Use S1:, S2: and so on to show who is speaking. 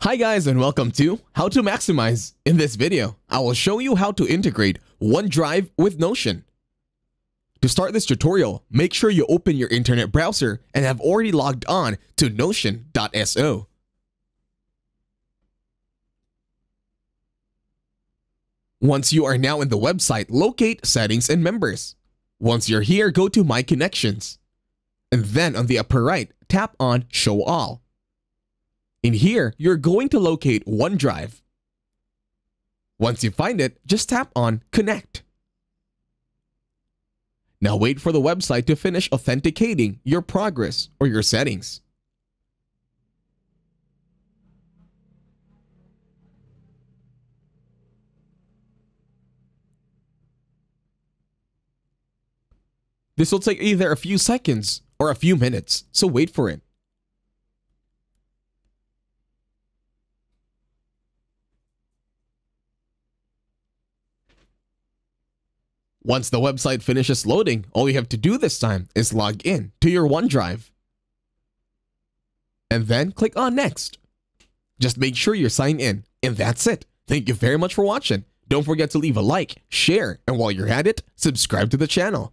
S1: Hi guys and welcome to How to Maximize. In this video, I will show you how to integrate OneDrive with Notion. To start this tutorial, make sure you open your internet browser and have already logged on to notion.so. Once you are now in the website, locate Settings and Members. Once you're here, go to My Connections. And then on the upper right, tap on Show All. In here, you're going to locate OneDrive. Once you find it, just tap on Connect. Now wait for the website to finish authenticating your progress or your settings. This will take either a few seconds or a few minutes, so wait for it. Once the website finishes loading, all you have to do this time is log in to your OneDrive. And then click on Next. Just make sure you're signed in, and that's it. Thank you very much for watching. Don't forget to leave a like, share, and while you're at it, subscribe to the channel.